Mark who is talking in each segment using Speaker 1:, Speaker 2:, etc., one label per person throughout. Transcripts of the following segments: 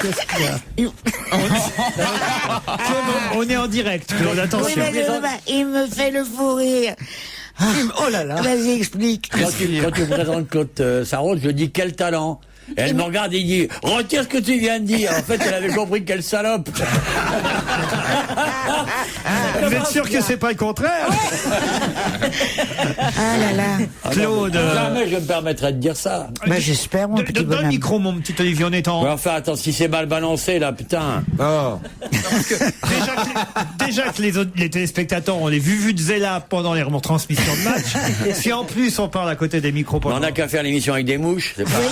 Speaker 1: Qu'est-ce qu'il y a on est en direct, Claude, attention.
Speaker 2: Oui, il me fait le fou rire.
Speaker 3: Oh là là.
Speaker 2: Vas-y, explique.
Speaker 4: Quand tu présentes Claude Sarraute, je dis quel talent. Et elle me regarde et dit retire ce que tu viens de dire. En fait, elle avait compris quelle salope.
Speaker 1: Vous êtes sûr que c'est pas le contraire?
Speaker 2: Ah là là.
Speaker 1: Claude.
Speaker 4: Jamais je me permettrais de dire ça.
Speaker 2: Bah, j'espère, mon petit
Speaker 1: Donne le
Speaker 2: bonhomme.
Speaker 1: micro, mon petit Olivier, on est en.
Speaker 4: Ouais, enfin, attends, si c'est mal balancé, là, putain.
Speaker 3: Oh.
Speaker 1: Déjà que les téléspectateurs ont les vues de Zella pendant les retransmissions de match. Si en plus on parle à côté des micros pendant.
Speaker 4: On n'a qu'à faire l'émission avec des mouches, c'est pareil.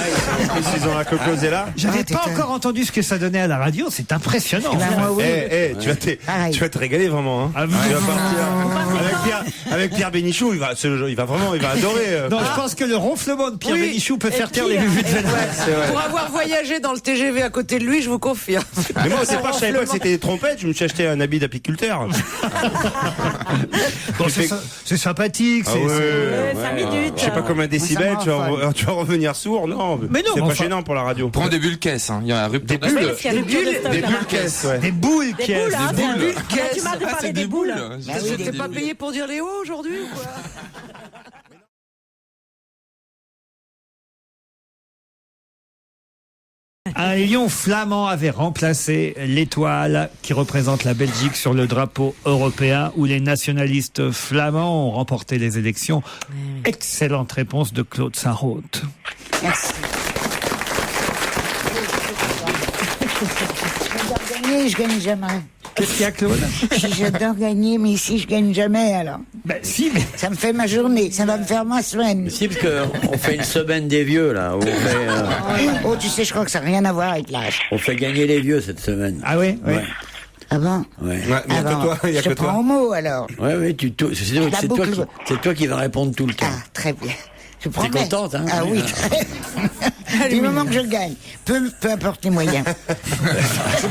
Speaker 3: Ils ont la coco Zella.
Speaker 1: J'avais
Speaker 2: Ah,
Speaker 1: pas
Speaker 2: t'es
Speaker 1: encore entendu ce que ça donnait à la radio, c'est impressionnant.
Speaker 2: Eh ben, moi, oui. Pareil.
Speaker 3: Tu vas te régaler vraiment. Hein.
Speaker 1: Ah, vous-
Speaker 3: Tu vas partir avec Pierre Bénichou, il va adorer.
Speaker 1: Non, je pense que le ronflement de Pierre
Speaker 5: Oui.
Speaker 1: Bénichou peut
Speaker 5: Et
Speaker 1: faire taire
Speaker 5: puis,
Speaker 1: les vues de Zella.
Speaker 3: C'est vrai.
Speaker 5: Pour avoir voyagé dans le TGV à côté de lui, je vous confirme.
Speaker 3: Mais moi, c'est pas, je savais pas que c'était des trompettes, je me suis acheté un habit d'apiculteur.
Speaker 1: Bon, c'est sympathique.
Speaker 3: Ah
Speaker 1: c'est-
Speaker 3: ouais,
Speaker 1: c'est-
Speaker 5: 5 minutes.
Speaker 3: Je sais pas combien de décibels,
Speaker 2: ça
Speaker 3: tu
Speaker 2: me rend
Speaker 3: vas revenir sourd, non.
Speaker 1: Mais non,
Speaker 3: c'est
Speaker 1: mais
Speaker 3: pas
Speaker 1: enfin-
Speaker 3: gênant pour la radio.
Speaker 6: Prends des bulles caisses, hein. Il y a un rupture
Speaker 3: Des
Speaker 6: de
Speaker 3: bulles.
Speaker 6: stock.
Speaker 5: Des bulles
Speaker 3: caisses, ouais.
Speaker 1: Des boules qui
Speaker 5: boules, hein,
Speaker 1: des
Speaker 5: des
Speaker 1: boules.
Speaker 5: bulles
Speaker 6: Ah,
Speaker 5: caisses.
Speaker 6: c'est des boules.
Speaker 5: Je t'ai pas payé pour dire les hauts aujourd'hui ou quoi?
Speaker 1: Un lion flamand avait remplacé l'étoile qui représente la Belgique sur le drapeau européen où les nationalistes flamands ont remporté les élections. Excellente réponse de Claude Sarraute.
Speaker 2: Merci. J'adore gagner, je gagne jamais.
Speaker 1: Qu'est-ce qu'il y a, Claude?
Speaker 2: J'adore gagner, mais ici, je gagne jamais, alors.
Speaker 1: Ben si, mais
Speaker 2: Ça me fait ma journée, ça va me faire ma semaine.
Speaker 4: Si, parce qu'on fait une semaine des vieux, là. Où
Speaker 2: Oh, tu sais, je crois que ça n'a rien à voir avec l'âge.
Speaker 4: on fait gagner les vieux cette semaine.
Speaker 1: ah oui, oui.
Speaker 4: Ouais.
Speaker 2: Ah bon?
Speaker 4: Ouais.
Speaker 3: Ouais, mais il y a que toi, il y a
Speaker 2: je
Speaker 3: que
Speaker 2: te prends
Speaker 3: toi.
Speaker 2: au mot, alors.
Speaker 4: Ouais, c'est toi qui vas répondre tout le temps.
Speaker 2: Ah, très bien. Je promets.
Speaker 4: contente, hein?
Speaker 2: Ah oui. Du moment que je gagne, peu importe les moyens. C'est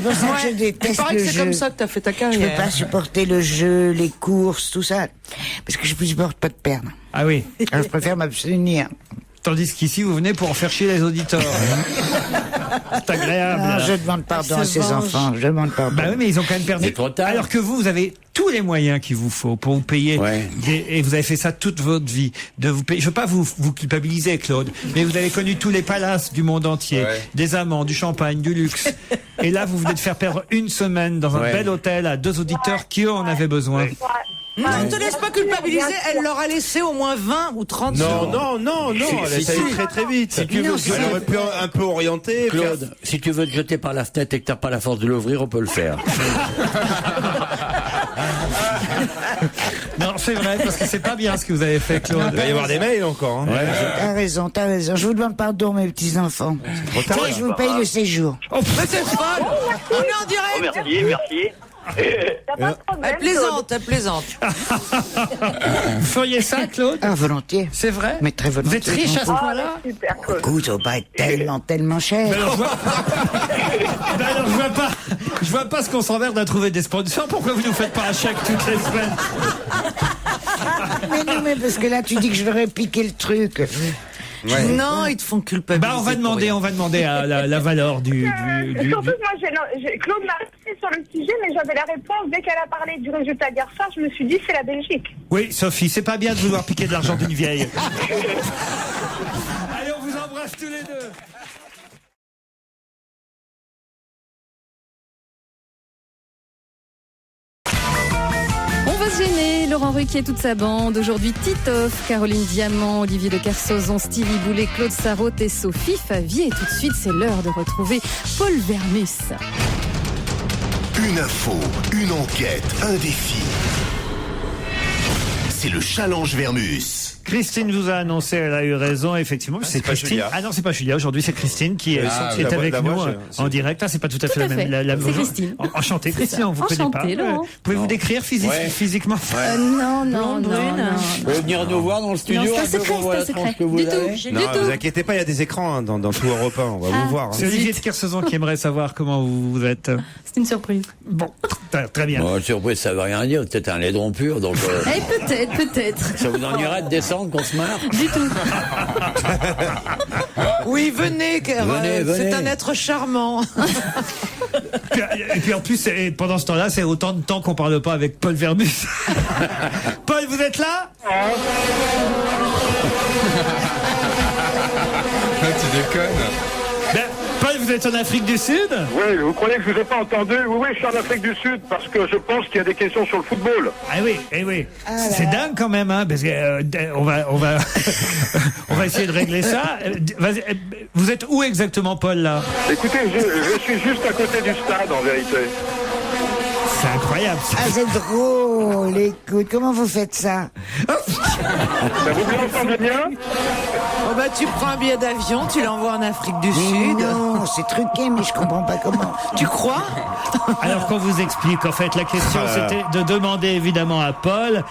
Speaker 2: pour ça que je
Speaker 5: Il
Speaker 2: déteste
Speaker 5: paraît
Speaker 2: le
Speaker 5: que c'est
Speaker 2: jeu.
Speaker 5: comme ça que t'as fait ta
Speaker 2: Je peux
Speaker 5: carrière.
Speaker 2: pas supporter le jeu, les courses, tout ça. Parce que je ne supporte pas de perdre.
Speaker 1: Ah oui.
Speaker 2: Alors je préfère m'abstenir.
Speaker 1: Tandis qu'ici, vous venez pour en faire chier les auditeurs. C'est agréable.
Speaker 2: Non, je demande pardon à ces enfants. Je demande pardon.
Speaker 1: Bah oui, mais ils ont quand même perdu.
Speaker 4: C'est trop tard.
Speaker 1: Alors que vous avez tous les moyens qu'il vous faut pour vous payer.
Speaker 4: Ouais.
Speaker 1: Et vous avez fait ça toute votre vie. De vous payer. Je veux pas vous culpabiliser, Claude, mais vous avez connu tous les palaces du monde entier,
Speaker 6: Ouais.
Speaker 1: des amants, du champagne, du luxe. Et là, vous venez de faire perdre une semaine dans un
Speaker 4: Ouais.
Speaker 1: bel hôtel à deux auditeurs qui eux en avaient besoin.
Speaker 5: Non, ne te laisse pas culpabiliser, elle leur a laissé au moins 20 ou 30 secondes.
Speaker 3: Non, elle
Speaker 4: si,
Speaker 3: a
Speaker 4: si.
Speaker 3: été très vite.
Speaker 4: Si tu veux,
Speaker 3: Elle aurait pu un peu orienter.
Speaker 4: Claude, si tu veux te jeter par la fenêtre et que t'as pas la force de l'ouvrir, on peut le faire.
Speaker 1: Non, c'est vrai, parce que c'est pas bien ce que vous avez fait, Claude.
Speaker 3: Il va y avoir des mails encore. Hein.
Speaker 2: T'as raison, t'as raison. Je vous demande pardon, mes petits-enfants. Tiens, je vous paye le séjour.
Speaker 5: Mais c'est folle. On est en direct.
Speaker 7: Merci.
Speaker 5: Elle plaisante, elle plaisante.
Speaker 1: Vous feriez ça, Claude?
Speaker 2: Ah, volontiers.
Speaker 1: C'est vrai?
Speaker 2: Mais très
Speaker 1: Vous
Speaker 2: volontiers.
Speaker 1: êtes riche à ce point-là?
Speaker 7: Super cool.
Speaker 2: Écoute, ça va pas être tellement cher.
Speaker 1: Alors, je vois pas ce qu'on s'emmerde à trouver des sponsors. Pourquoi vous nous faites pas un chèque toutes les semaines?
Speaker 2: Mais non, mais parce que là, tu dis que je leur ai piqué le truc.
Speaker 5: Non, ils te font culpabiliser.
Speaker 1: Bah, on va demander à la valeur du
Speaker 7: Surtout que moi, Claude m'a resté sur le sujet, mais j'avais la réponse. Dès qu'elle a parlé du résultat d'hier soir, je me suis dit, c'est la Belgique.
Speaker 1: Oui, Sophie, c'est pas bien de vouloir piquer de l'argent d'une vieille. Allez, on vous embrasse tous les deux.
Speaker 8: On va se gêner, Laurent Ruquier, toute sa bande. Aujourd'hui, Titoff, Caroline Diamant, Olivier de Kersauzon, Stevie Boulet, Claude Sarraute et Sophie Favier. Et tout de suite, c'est l'heure de retrouver Paul Vermus.
Speaker 9: Une info, une enquête, un défi. C'est le challenge Vermus.
Speaker 1: Christine vous a annoncé, elle a eu raison, effectivement. C'est
Speaker 3: pas
Speaker 1: Christine.
Speaker 3: Julia.
Speaker 1: Ah non, c'est pas Julia. Aujourd'hui, c'est Christine qui est
Speaker 3: la voix-
Speaker 1: avec
Speaker 3: la
Speaker 1: nous
Speaker 3: voix,
Speaker 1: en direct. Ah, c'est pas tout à fait la
Speaker 8: à
Speaker 1: même.
Speaker 8: fait. C'est Christine.
Speaker 1: Enchantée, Christine. On vous connaît pas.
Speaker 8: Enchantée, Laurent.
Speaker 1: Pouvez-vous décrire
Speaker 4: Ouais.
Speaker 1: physiquement?
Speaker 8: Non,
Speaker 5: Blonde, brune.
Speaker 4: Vous pouvez venir nous voir dans le studio.
Speaker 8: Non, c'est
Speaker 4: un
Speaker 8: un
Speaker 4: peu,
Speaker 8: secret,
Speaker 4: qu'on voit
Speaker 8: c'est un
Speaker 4: la
Speaker 8: secret.
Speaker 4: tronche que vous
Speaker 8: Du tout.
Speaker 4: avez.
Speaker 8: Du
Speaker 3: Non,
Speaker 8: tout.
Speaker 3: vous inquiétez pas, il y a des écrans hein, dans tout Europe 1, on va vous voir.
Speaker 1: C'est
Speaker 3: Hein.
Speaker 1: Olivier de Kersauzon qui aimerait savoir comment vous êtes.
Speaker 8: C'est une surprise.
Speaker 1: Bon, très bien.
Speaker 4: Bon, surprise, ça veut rien dire. Peut-être un laidron pur, donc
Speaker 8: Eh, peut-être.
Speaker 4: ça vous ennuierait de descendre attendre qu'on se marre?
Speaker 8: Du tout.
Speaker 5: Oui, venez, car
Speaker 4: Venez,
Speaker 5: c'est
Speaker 4: venez.
Speaker 5: un être charmant.
Speaker 1: Et puis en plus, pendant ce temps-là, c'est autant de temps qu'on parle pas avec Paul Vermus. Paul, vous êtes là?
Speaker 6: Tu déconnes.
Speaker 1: Ben, Paul, vous êtes en Afrique du Sud?
Speaker 10: Oui, vous croyez que je vous ai pas entendu? Oui, je suis en Afrique du Sud parce que je pense qu'il y a des questions sur le football.
Speaker 1: Ah oui, eh oui. C'est dingue quand même, hein, parce que on va on va essayer de régler ça. Vas-y, vous êtes où exactement, Paul, là?
Speaker 10: Écoutez, je suis juste à côté du stade, en vérité.
Speaker 1: C'est incroyable. Ça.
Speaker 2: Ah, c'est drôle, écoute, comment vous faites ça?
Speaker 10: Ben, vous m'entendez bien?
Speaker 5: Oh bah, tu prends un billet d'avion, tu l'envoies en Afrique du Sud.
Speaker 2: Non, c'est truqué, mais je comprends pas comment.
Speaker 5: Tu crois?
Speaker 1: Alors qu'on vous explique, en fait, la question c'était de demander évidemment à Paul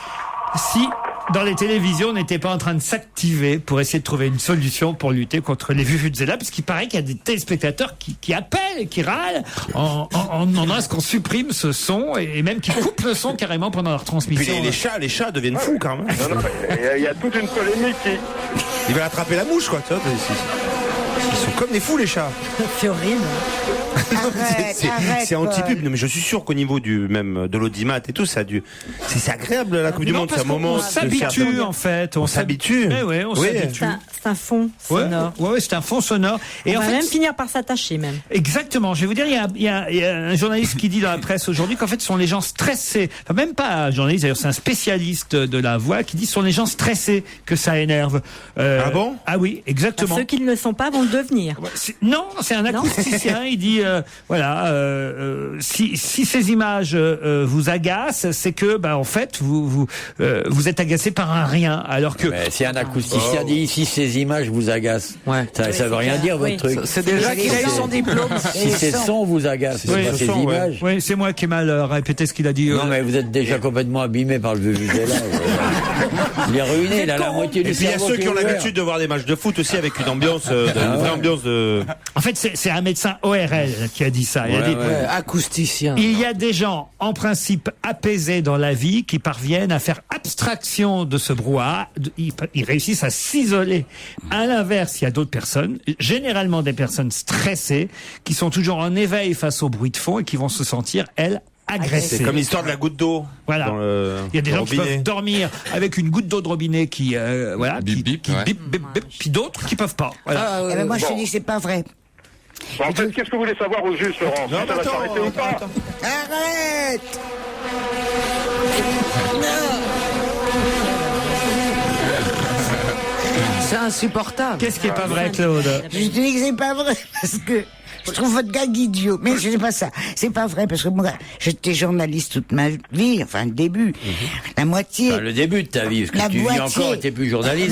Speaker 1: si dans les télévisions on n'était pas en train de s'activer pour essayer de trouver une solution pour lutter contre les vuvuzelas, parce qu'il paraît qu'il y a des téléspectateurs qui appellent et qui râlent en demandant à ce qu'on supprime ce son et même qui coupent le son carrément pendant leur
Speaker 3: Puis
Speaker 1: transmission.
Speaker 3: les chats deviennent fous quand même.
Speaker 10: Non, non, il y a toute une polémique qui...
Speaker 3: Ils veulent attraper la mouche, quoi. Tu vois, ils sont comme des fous, les chats.
Speaker 2: C'est horrible. Arrête, arrête,
Speaker 3: C'est anti-pub.
Speaker 2: Paul.
Speaker 3: Non, mais je suis sûr qu'au niveau de l'audimat et tout, ça a dû. C'est agréable la Coupe du
Speaker 1: Non,
Speaker 3: Monde.
Speaker 1: parce
Speaker 3: C'est un
Speaker 1: qu'on
Speaker 3: moment.
Speaker 1: s'habitue en fait.
Speaker 3: On s'habitue.
Speaker 1: Eh ouais, on
Speaker 3: Oui.
Speaker 1: s'habitue.
Speaker 11: C'est un fond
Speaker 1: Ouais,
Speaker 11: sonore.
Speaker 1: ouais, c'est un fond sonore. Et
Speaker 11: On
Speaker 1: en
Speaker 11: va
Speaker 1: fait,
Speaker 11: même finir par s'attacher même.
Speaker 1: exactement. Je vais vous dire, il y a un journaliste qui dit dans la presse aujourd'hui qu'en fait, ce sont les gens stressés. Enfin, même pas un journaliste, d'ailleurs, c'est un spécialiste de la voix qui dit que ce sont les gens stressés que ça énerve.
Speaker 3: Ah bon?
Speaker 1: Ah oui, exactement.
Speaker 11: Ceux qui ne le sont pas vont le devenir.
Speaker 1: Non, c'est un acousticien. Il dit si ces images vous agacent, c'est que en fait vous êtes agacé par un rien, alors que
Speaker 4: Mais si un acousticien dit si ces images vous agacent, ça veut rien dire votre truc.
Speaker 5: C'est déjà qu'il a eu son diplôme.
Speaker 4: Si ces sons vous agacent, c'est
Speaker 1: Oui,
Speaker 4: pas
Speaker 1: ce
Speaker 4: ces
Speaker 1: son,
Speaker 4: images.
Speaker 1: oui, c'est moi qui ai mal répété ce qu'il a dit.
Speaker 4: Non, mais vous êtes déjà complètement abîmé par le vuvuzela. Il est ruiné, il a la moitié du
Speaker 3: Et puis il y a
Speaker 4: cerveau
Speaker 3: ceux qui ont
Speaker 4: est ouvert.
Speaker 3: l'habitude de voir des matchs de foot aussi avec une ambiance, une vraie ambiance de.
Speaker 1: En fait, c'est un médecin ORL qui a dit ça. Il a dit,
Speaker 5: Acousticien.
Speaker 1: il y a des gens, en principe, apaisés dans la vie, qui parviennent à faire abstraction de ce brouhaha. Ils réussissent à s'isoler. À l'inverse, il y a d'autres personnes, généralement des personnes stressées, qui sont toujours en éveil face au bruit de fond et qui vont se sentir, elles, agressées.
Speaker 3: C'est comme l'histoire de la goutte d'eau.
Speaker 1: Voilà.
Speaker 3: Dans
Speaker 1: Il y a des gens qui
Speaker 3: robinet.
Speaker 1: peuvent dormir avec une goutte d'eau de robinet qui,
Speaker 6: Bip, bip,
Speaker 1: qui
Speaker 6: ouais.
Speaker 1: bip, bip, bip, puis d'autres qui peuvent pas. Voilà.
Speaker 2: Eh ben, moi, je te dis, c'est pas vrai.
Speaker 10: En fait, qu'est-ce que vous voulez savoir au juste, Laurent? Si ça va s'arrêter ou pas?
Speaker 2: Arrête!
Speaker 5: C'est insupportable.
Speaker 1: Qu'est-ce qui est pas vrai, Claude?
Speaker 2: Je te dis que c'est pas vrai parce que je trouve votre gag idiot. Mais ce n'est pas ça. C'est pas vrai parce que moi, j'étais journaliste toute ma vie, enfin le début. La moitié.
Speaker 4: Enfin, le début de ta vie, parce que
Speaker 2: La
Speaker 4: tu vis
Speaker 2: moitié.
Speaker 4: encore et t'es plus journaliste.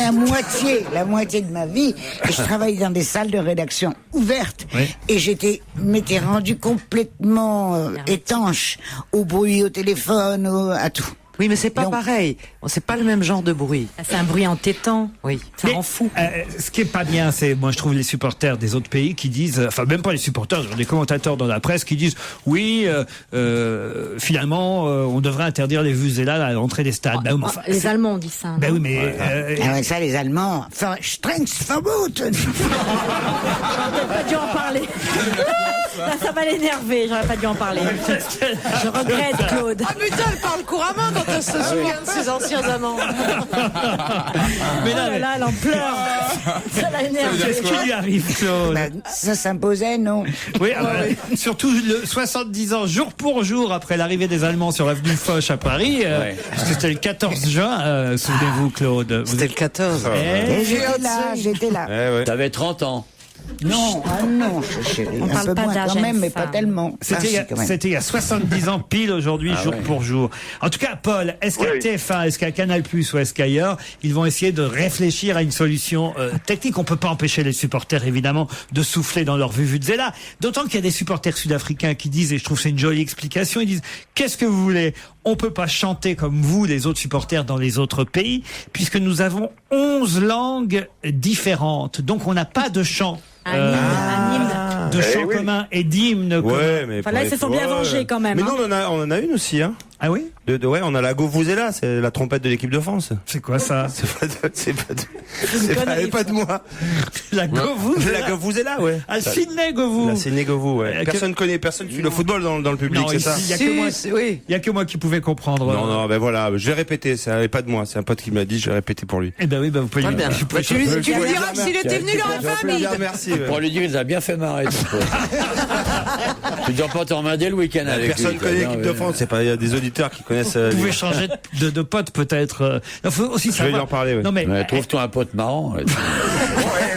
Speaker 2: La moitié de ma vie. Et je travaillais dans des salles de rédaction ouvertes.
Speaker 1: Oui.
Speaker 2: Et m'étais rendu complètement étanche au bruit, au téléphone, à tout.
Speaker 5: Oui, mais c'est pas
Speaker 2: Donc-
Speaker 5: pareil. C'est pas le même genre de bruit.
Speaker 11: C'est un bruit entêtant.
Speaker 5: Oui.
Speaker 11: Ça
Speaker 1: Mais,
Speaker 11: rend fou.
Speaker 1: ce qui est pas bien, c'est, moi, je trouve les supporters des autres pays qui disent, enfin, même pas les supporters, genre des commentateurs dans la presse qui disent, oui, finalement, on devrait interdire les vuvuzelas à l'entrée des stades. Ben, enfin,
Speaker 11: Les
Speaker 1: c'est-
Speaker 11: Allemands disent ça.
Speaker 1: ben
Speaker 11: non
Speaker 1: oui, mais,
Speaker 2: Ah ouais, ça, les Allemands. Strengthsverbot.
Speaker 11: J'aurais pas dû en parler. Là, ça va l'énerver. J'aurais pas dû en parler. Je regrette, Claude.
Speaker 5: Ah putain, elle parle couramment quand elle se souvient de ses anciens amants.
Speaker 1: mais
Speaker 11: Oh
Speaker 1: là,
Speaker 11: là là, elle en pleure. Ça l'a énervé.
Speaker 1: qu'est-ce qui lui arrive, Claude?
Speaker 2: Bah, ça s'imposait, non?
Speaker 1: Oui, surtout 70 ans, jour pour jour, après l'arrivée des Allemands sur l'avenue Foch à Paris, parce que c'était le 14 juin, souvenez-vous, Claude. Vous
Speaker 5: C'était
Speaker 1: êtes-
Speaker 5: le 14.
Speaker 1: Eh,
Speaker 2: Et j'étais là.
Speaker 3: Ouais.
Speaker 4: T'avais 30 ans.
Speaker 2: Non, non, chérie.
Speaker 11: On
Speaker 2: Un
Speaker 11: parle
Speaker 2: peu
Speaker 11: pas
Speaker 2: moins
Speaker 11: d'âge
Speaker 2: quand
Speaker 11: à
Speaker 2: même,
Speaker 11: une
Speaker 2: mais pas
Speaker 11: femme.
Speaker 2: tellement.
Speaker 1: C'était il y a-
Speaker 2: Ah, si, quand même.
Speaker 1: c'était il y a 70 ans pile aujourd'hui, jour pour jour. En tout cas, Paul, est-ce qu'à
Speaker 10: Oui.
Speaker 1: TF1, est-ce qu'à Canal+, ou est-ce qu'ailleurs, ils vont essayer de réfléchir à une solution technique? On peut pas empêcher les supporters, évidemment, de souffler dans leur vuvuzela. D'autant qu'il y a des supporters sud-africains qui disent, et je trouve que c'est une jolie explication, ils disent, qu'est-ce que vous voulez? On peut pas chanter comme vous, les autres supporters dans les autres pays, puisque nous avons 11 langues différentes. Donc on n'a pas de chant.
Speaker 11: Un hymne.
Speaker 1: De chant
Speaker 10: oui.
Speaker 1: commun et d'hymne commun.
Speaker 3: Ouais, mais.
Speaker 11: Enfin, là,
Speaker 3: pour
Speaker 11: ils
Speaker 3: les
Speaker 11: se sont bien
Speaker 3: fois,
Speaker 11: vengés quand même.
Speaker 3: Mais
Speaker 11: hein.
Speaker 3: non, on en a une aussi, hein.
Speaker 1: Ah oui?
Speaker 3: Ouais, on a la Govuzela, c'est la trompette de l'équipe de France.
Speaker 1: C'est quoi ça?
Speaker 3: C'est pas de moi.
Speaker 1: La Govuzela.
Speaker 3: La Govuzela, ouais.
Speaker 1: Ah, Sidney Govou.
Speaker 3: La Sidney Govou, ouais. Personne suit le football dans le public,
Speaker 1: Non,
Speaker 3: c'est ça?
Speaker 1: il y a que moi qui pouvais comprendre.
Speaker 3: Non, ben voilà, je vais répéter, ça n'est pas de moi, c'est un pote qui me l'a dit, je vais répéter pour lui.
Speaker 1: Eh ben oui, vous pouvez lui dire.
Speaker 5: Tu lui diras que s'il était venu, il aurait fait un bide.
Speaker 3: Merci.
Speaker 4: Pour lui dire, il a bien fait marrer, ton pote. Tu dois pas t'emmerder le week-end avec lui.
Speaker 3: Personne connaît l'équipe de France, il y a des auditeurs qui connaissent.
Speaker 1: Vous pouvez changer de pote peut-être. Il faut aussi
Speaker 3: Je vais lui en parler, ouais.
Speaker 1: Non mais
Speaker 4: trouve-toi un pote marrant.
Speaker 10: Bon,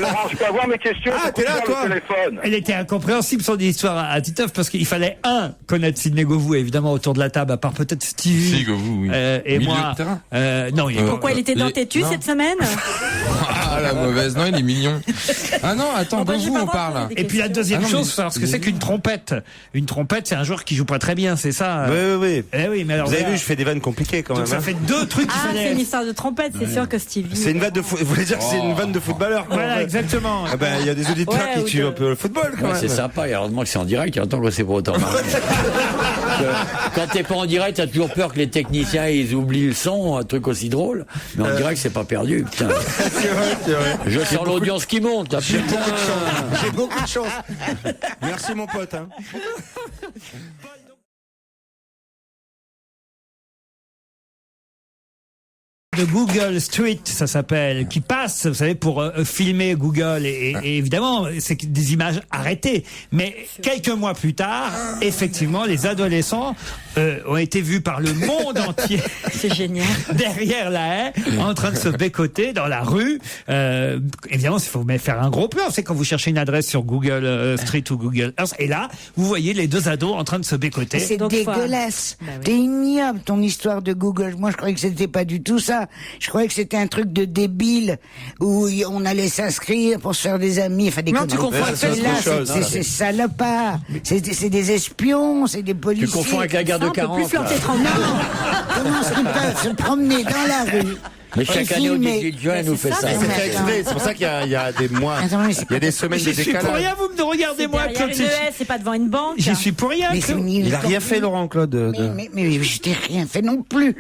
Speaker 10: Laurent, je peux avoir mes questions?
Speaker 3: Ah, t'es là, toi?
Speaker 1: elle était incompréhensible son histoire à Titoff parce qu'il fallait connaître Sidney Govou évidemment autour de la table, à part peut-être Stevie.
Speaker 6: Si, Govou, oui.
Speaker 1: Et
Speaker 6: Milieu
Speaker 1: moi.
Speaker 6: de terrain.
Speaker 1: Non, il est
Speaker 11: Pourquoi il était dans Tétu cette semaine?
Speaker 6: Ah, la mauvaise, non, il est mignon. Ah non, attends, Govou, on parle.
Speaker 1: Et puis la deuxième
Speaker 6: Ah non, mais-
Speaker 1: chose, parce que c'est qu'une trompette. Une trompette, c'est un joueur qui joue pas très bien, c'est ça?
Speaker 3: Oui.
Speaker 1: Eh oui, mais alors.
Speaker 3: Vous avez
Speaker 1: voilà.
Speaker 3: vu, je fais des vannes compliquées quand
Speaker 1: Donc
Speaker 3: même.
Speaker 1: ça
Speaker 3: hein.
Speaker 1: fait deux trucs qu'il
Speaker 11: Ah, c'est
Speaker 1: fallait.
Speaker 11: une histoire de trompette, c'est sûr que Stevie.
Speaker 3: C'est une vanne de vous voulez dire que c'est une vanne de footballeur, quoi,
Speaker 1: Voilà,
Speaker 3: en fait.
Speaker 1: exactement.
Speaker 3: Ah ben, il y a des auditeurs
Speaker 11: Ouais,
Speaker 3: qui
Speaker 11: ou
Speaker 3: tuent
Speaker 11: de-
Speaker 3: un peu le football, quand
Speaker 4: Ouais,
Speaker 3: même.
Speaker 4: c'est sympa, et heureusement que c'est en direct, il y a longtemps que c'est pas autant marré. Quand t'es pas en direct, t'as toujours peur que les techniciens ils oublient le son, un truc aussi drôle. Mais en direct, c'est pas perdu. Putain.
Speaker 3: C'est vrai.
Speaker 4: Je sens l'audience qui monte. Là,
Speaker 3: J'ai
Speaker 4: putain.
Speaker 3: beaucoup de chance. J'ai beaucoup de chance. Merci, mon pote. Hein.
Speaker 1: De Google Street, ça s'appelle, qui passe, vous savez, pour filmer Google et évidemment, c'est des images arrêtées. Mais quelques mois plus tard, effectivement, les adolescents ont été vus par le monde entier.
Speaker 11: C'est génial.
Speaker 1: Derrière la haie, en train de se bécoter dans la rue. Évidemment, il faut faire un gros plan. C'est quand vous cherchez une adresse sur Google Street ou Google Earth. Et là, vous voyez les deux ados en train de se bécoter.
Speaker 2: C'est
Speaker 11: Donc,
Speaker 2: dégueulasse.
Speaker 11: Bah oui.
Speaker 2: T'es ignoble, ton histoire de Google. Moi, je croyais que c'était pas du tout ça. Je croyais que c'était un truc de débile où on allait s'inscrire pour se faire des amis. Enfin, des
Speaker 5: Non, tu
Speaker 2: conneries.
Speaker 5: confonds avec
Speaker 2: C'est là,
Speaker 3: autre chose,
Speaker 2: c'est salopard. C'est des espions, c'est des policiers.
Speaker 4: Tu confonds avec la guerre de
Speaker 11: On peut
Speaker 4: 40.
Speaker 11: plus flirter
Speaker 4: là.
Speaker 11: 30 ans.
Speaker 2: Comment est-ce qu'ils peuvent se promener dans la rue?
Speaker 4: Mais chaque année, au
Speaker 2: filmer.
Speaker 4: 18 juin, elle nous fait ça.
Speaker 2: mais
Speaker 3: C'est
Speaker 2: attends.
Speaker 3: fait exprès, c'est pour ça qu'il y a des mois,
Speaker 2: Attends, mais c'est
Speaker 3: il y a des semaines de
Speaker 1: J'y suis pour
Speaker 3: décalage.
Speaker 1: rien, vous me regardez moi,
Speaker 11: Derrière
Speaker 1: Claude.
Speaker 11: une haie, c'est pas devant une banque.
Speaker 1: J'y suis pour rien.
Speaker 2: Mais
Speaker 1: Claude.
Speaker 3: Il a rien fait, Laurent, Claude.
Speaker 2: Mais je t'ai rien fait non plus.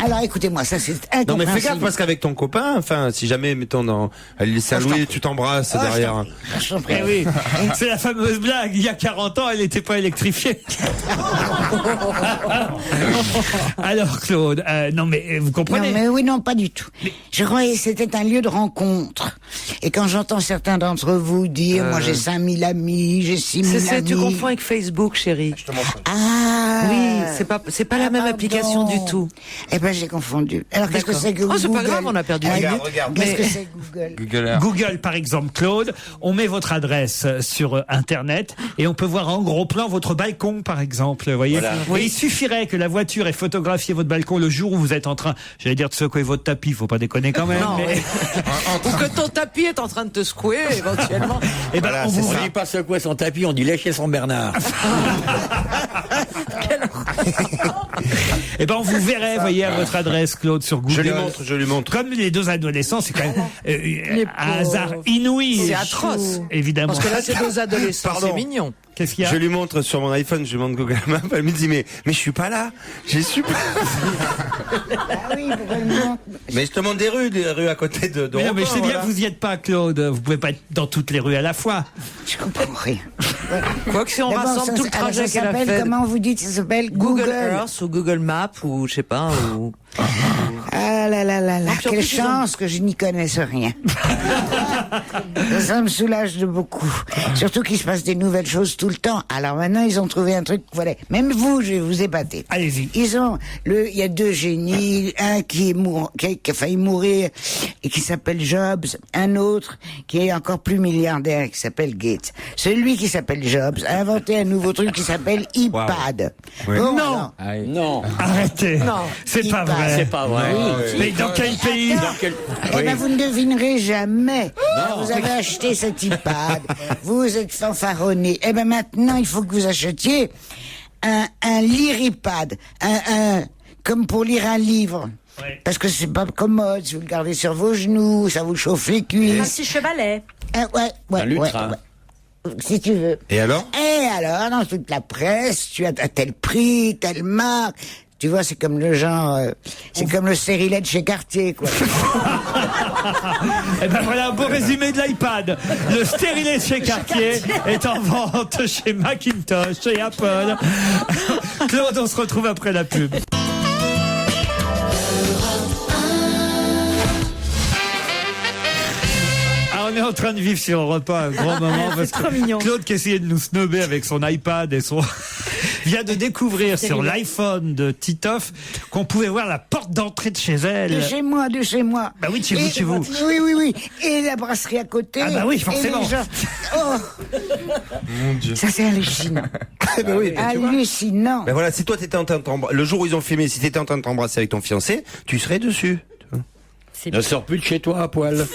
Speaker 2: Alors écoutez-moi, ça c'est incompréhensible.
Speaker 3: Non mais fais gaffe parce qu'avec ton copain, enfin si jamais mettons à l'île Saint-Louis, tu t'embrasses
Speaker 2: Oh,
Speaker 3: derrière.
Speaker 2: je t'en prie.
Speaker 1: Eh oui, c'est la fameuse blague. Il y a 40 ans, elle n'était pas électrifiée. Alors Claude, non mais vous
Speaker 2: Non,
Speaker 1: comprenez.
Speaker 2: mais oui, non, pas du tout. Je croyais que c'était un lieu de rencontre. Et quand j'entends certains d'entre vous dire, moi j'ai 5000 amis, j'ai 6000 amis.
Speaker 5: Tu confonds avec Facebook, chérie.
Speaker 2: Ah.
Speaker 5: Oui, c'est pas la même
Speaker 2: pardon.
Speaker 5: application du tout.
Speaker 2: Eh ben, j'ai confondu. Alors, qu'est-ce que
Speaker 5: D'accord.
Speaker 2: c'est que
Speaker 5: Oh,
Speaker 2: Google?
Speaker 5: c'est pas grave, on a perdu une minute.
Speaker 2: Qu'est-ce que c'est Google?
Speaker 6: Google Earth.
Speaker 1: Google, par exemple, Claude, on met votre adresse sur Internet et on peut voir en gros plan votre balcon, par exemple. Vous voyez.
Speaker 4: Voilà.
Speaker 1: Et il suffirait que la voiture ait photographié votre balcon le jour où vous êtes en train, j'allais dire, de secouer votre tapis. Faut pas déconner quand même.
Speaker 5: Non,
Speaker 1: mais...
Speaker 5: Ou que ton tapis est en train de te secouer, éventuellement.
Speaker 1: Eh ben,
Speaker 3: Voilà,
Speaker 1: on
Speaker 3: c'est
Speaker 1: vous
Speaker 4: On dit pas secouer son tapis, on dit lécher son Bernard.
Speaker 1: Eh ben, on vous verrait, voyez, à votre adresse, Claude, sur Google.
Speaker 3: Je lui montre.
Speaker 1: Comme les deux adolescents, c'est quand même un
Speaker 11: pauvres.
Speaker 1: hasard inouï.
Speaker 5: C'est atroce.
Speaker 1: Évidemment.
Speaker 5: Parce que là, c'est deux adolescents,
Speaker 3: Pardon.
Speaker 5: c'est mignon.
Speaker 1: Qu'est-ce qu'il y a?
Speaker 3: Je lui montre sur mon iPhone, je lui montre Google Maps, elle me dit mais je suis pas là, j'y suis pas.
Speaker 2: Ah oui, pourquoi le nom?
Speaker 3: Mais je te montre des rues à côté de
Speaker 1: Mais non, mais je sais bien
Speaker 3: voilà.
Speaker 1: que vous y êtes pas, Claude. Vous pouvez pas être dans toutes les rues à la fois.
Speaker 2: Je comprends rien.
Speaker 5: Quoique si on
Speaker 2: D'abord,
Speaker 5: rassemble
Speaker 2: ça-
Speaker 5: tout le
Speaker 2: alors,
Speaker 5: trajet
Speaker 2: ça
Speaker 5: qu'elle a
Speaker 2: s'appelle,
Speaker 5: fait.
Speaker 2: comment vous dites, ça s'appelle
Speaker 5: Google Earth ou Google Maps ou je sais pas. Ou...
Speaker 2: Ah là là là là,
Speaker 5: puis en
Speaker 2: quelle
Speaker 5: plus, ils ont-
Speaker 2: chance que je n'y connaisse rien. Ça me soulage de beaucoup. Surtout qu'il se passe des nouvelles choses tout le temps. Alors maintenant, ils ont trouvé un truc, voilà. Même vous, je vais vous épater.
Speaker 1: Allez-y.
Speaker 2: Il y a deux génies, un qui a failli mourir et qui s'appelle Jobs, un autre qui est encore plus milliardaire qui s'appelle Gates. Celui qui s'appelle Jobs a inventé un nouveau truc qui s'appelle iPad.
Speaker 3: Ouais.
Speaker 2: Bon,
Speaker 1: Non.
Speaker 2: alors,
Speaker 4: Non,
Speaker 1: Arrêtez.
Speaker 5: Non.
Speaker 1: C'est pas
Speaker 2: Il
Speaker 1: vrai.
Speaker 4: c'est pas vrai.
Speaker 1: Mais dans quel pays?
Speaker 2: eh ben, vous ne devinerez jamais. Vous avez acheté cet iPad, vous êtes fanfaronné. Eh ben maintenant, il faut que vous achetiez un lire-iPad, comme pour lire un livre.
Speaker 1: Ouais.
Speaker 2: Parce que c'est pas commode, si vous le gardez sur vos genoux, ça vous chauffe les
Speaker 11: Un
Speaker 2: cuisses.
Speaker 11: petit chevalet.
Speaker 2: Ouais,
Speaker 4: Un lutrin.
Speaker 2: si tu veux.
Speaker 3: Et alors?
Speaker 2: Et alors, dans toute la presse, tu as tel prix, telle marque. Tu vois, c'est comme le genre, c'est comme le stérilet de chez Cartier, quoi.
Speaker 1: Eh ben voilà un beau résumé de l'iPad. Le stérilet chez Cartier est en vente chez Macintosh, chez Apple. Claude, on se retrouve après la pub. On est en train de vivre sur Europe 1 un grand moment parce
Speaker 11: trop
Speaker 1: que
Speaker 11: mignon.
Speaker 1: Claude qui essayait de nous snobber avec son iPad et son vient de découvrir sur l'iPhone de Titoff qu'on pouvait voir la porte d'entrée de chez elle.
Speaker 2: De chez moi.
Speaker 1: Bah oui, de chez vous, de chez vous.
Speaker 2: Oui. Et la brasserie à côté.
Speaker 1: Ah bah oui,
Speaker 2: et
Speaker 1: forcément.
Speaker 2: les gens. Oh.
Speaker 6: Mon Dieu.
Speaker 2: Ça, c'est hallucinant.
Speaker 3: Ben oui, mais tu vois.
Speaker 2: Hallucinant.
Speaker 3: Ben voilà, si toi t'étais en train de le jour où ils ont filmé, si t'étais en train de t'embrasser avec ton fiancé, tu serais dessus.
Speaker 4: Ne sors plus de chez toi à poil.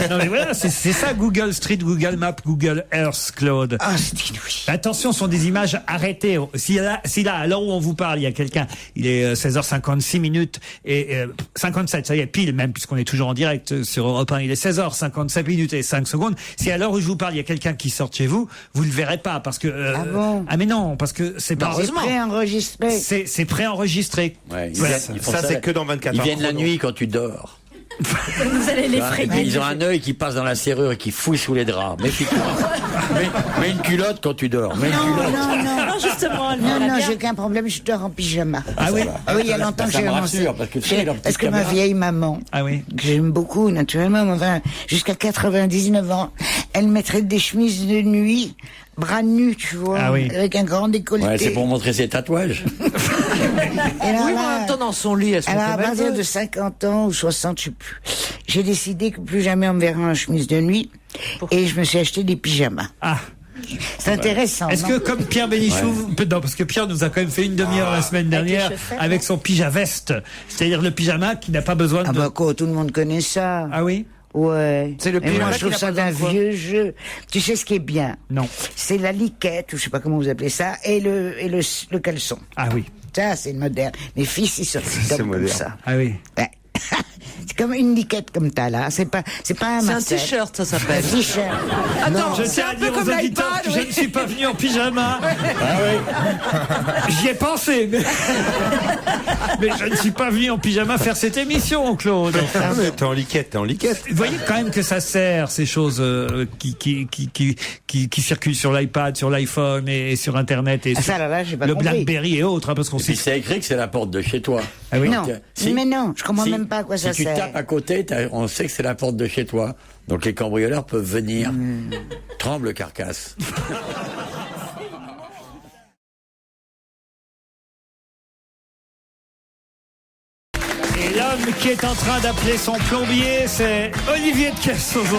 Speaker 1: Non mais voilà, c'est ça Google Street, Google Maps, Google Earth, Claude.
Speaker 2: Ah, c'est inouï.
Speaker 1: Attention, ce sont des images arrêtées. Si là, à l'heure où on vous parle, il y a quelqu'un, il est 16h56 minutes et 57, ça y est, pile même, puisqu'on est toujours en direct sur Europe 1, il est 16h57 minutes et 5 secondes. Si à l'heure où je vous parle, il y a quelqu'un qui sort de chez vous, vous le verrez pas parce que...
Speaker 2: Ah bon?
Speaker 1: Ah mais non, parce que c'est pas...
Speaker 2: C'est préenregistré.
Speaker 1: C'est préenregistré.
Speaker 4: Ouais,
Speaker 3: Ça, c'est que dans 24 heures.
Speaker 4: Ils viennent la nuit quand tu dors.
Speaker 11: Vous allez les
Speaker 4: Et
Speaker 11: frayer.
Speaker 4: puis, ils ont un œil qui passe dans la serrure et qui fouille sous les draps. Méfie-toi. Mets une culotte quand tu dors. Mets une culotte.
Speaker 11: Non, justement.
Speaker 2: Non, j'ai aucun problème, je dors en pyjama.
Speaker 1: Ah oui?
Speaker 2: Ah oui, il y a longtemps que
Speaker 4: Ça
Speaker 2: j'ai
Speaker 4: me
Speaker 2: commencé.
Speaker 4: rassure, parce que tu sais, leur petite
Speaker 2: Parce que ma
Speaker 4: caméra.
Speaker 2: vieille maman,
Speaker 1: Ah oui.
Speaker 2: que j'aime beaucoup, naturellement, mais enfin, jusqu'à 99 ans, elle mettrait des chemises de nuit, bras nus, tu vois,
Speaker 1: Ah oui.
Speaker 2: avec un grand décolleté.
Speaker 4: Ouais, c'est pour montrer ses tatouages.
Speaker 2: Et alors
Speaker 5: Oui, mais en
Speaker 2: là,
Speaker 5: même temps, dans son lit, elle se
Speaker 2: alors, à
Speaker 5: montre comme elle
Speaker 2: partir
Speaker 5: veut.
Speaker 2: de 50 ans ou 60, je sais plus, j'ai décidé que plus jamais on me verra en chemise de nuit, et je me suis acheté des pyjamas.
Speaker 1: Ah.
Speaker 2: C'est intéressant.
Speaker 1: Est-ce
Speaker 2: non
Speaker 1: que comme Pierre Bénichou, non, parce que Pierre nous a quand même fait une demi-heure la semaine dernière
Speaker 11: chaussettes,
Speaker 1: avec son pyjama-veste, c'est-à-dire le pyjama qui n'a pas besoin
Speaker 2: Ah
Speaker 1: de...
Speaker 2: bah quoi, tout le monde connaît ça.
Speaker 1: Ah oui?
Speaker 2: Ouais.
Speaker 5: C'est le
Speaker 2: Et moi,
Speaker 5: pyjama
Speaker 2: je trouve
Speaker 5: qui n'a
Speaker 2: ça
Speaker 5: pas
Speaker 2: d'un
Speaker 5: besoin de quoi
Speaker 2: vieux jeu. Tu sais ce qui est bien?
Speaker 1: Non.
Speaker 2: C'est la liquette, ou je sais pas comment vous appelez ça, et le caleçon.
Speaker 1: Ah oui.
Speaker 2: Ça, c'est moderne. Mes fils, ils sortent comme
Speaker 3: moderne.
Speaker 2: ça.
Speaker 1: Ah oui.
Speaker 2: Ouais. C'est comme une liquette comme t'as là. C'est pas un
Speaker 5: C'est un
Speaker 2: Marcel.
Speaker 5: t-shirt, ça
Speaker 2: Un
Speaker 5: s'appelle.
Speaker 2: t-shirt.
Speaker 5: Attends,
Speaker 1: Je
Speaker 5: c'est
Speaker 1: tiens
Speaker 5: un
Speaker 1: à
Speaker 5: peu
Speaker 1: dire
Speaker 5: comme
Speaker 1: aux auditeurs
Speaker 5: l'iPad.
Speaker 1: que je ne suis pas venu en pyjama. J'y ai pensé, mais je ne suis pas venu en pyjama faire cette émission, Claude.
Speaker 3: Ah, mais t'es en liquette. Vous
Speaker 1: voyez quand même que ça sert, ces choses qui circulent sur l'iPad, sur l'iPhone et sur Internet et
Speaker 2: Ah,
Speaker 1: sur
Speaker 2: ça, là, j'ai pas
Speaker 1: le
Speaker 2: compris.
Speaker 1: BlackBerry et autres, hein, parce qu'on
Speaker 4: Et puis
Speaker 1: sait...
Speaker 4: c'est écrit que c'est la porte de chez toi.
Speaker 1: Ah oui.
Speaker 2: Non,
Speaker 4: Si.
Speaker 2: mais non, je comprends
Speaker 4: Si.
Speaker 2: même pas à quoi ça
Speaker 4: Si tu
Speaker 2: sert.
Speaker 4: tapes à côté, on sait que c'est la porte de chez toi. Donc les cambrioleurs peuvent venir. Tremble, carcasse.
Speaker 1: Et l'homme qui est en train d'appeler son plombier, c'est Olivier de Kersauzon.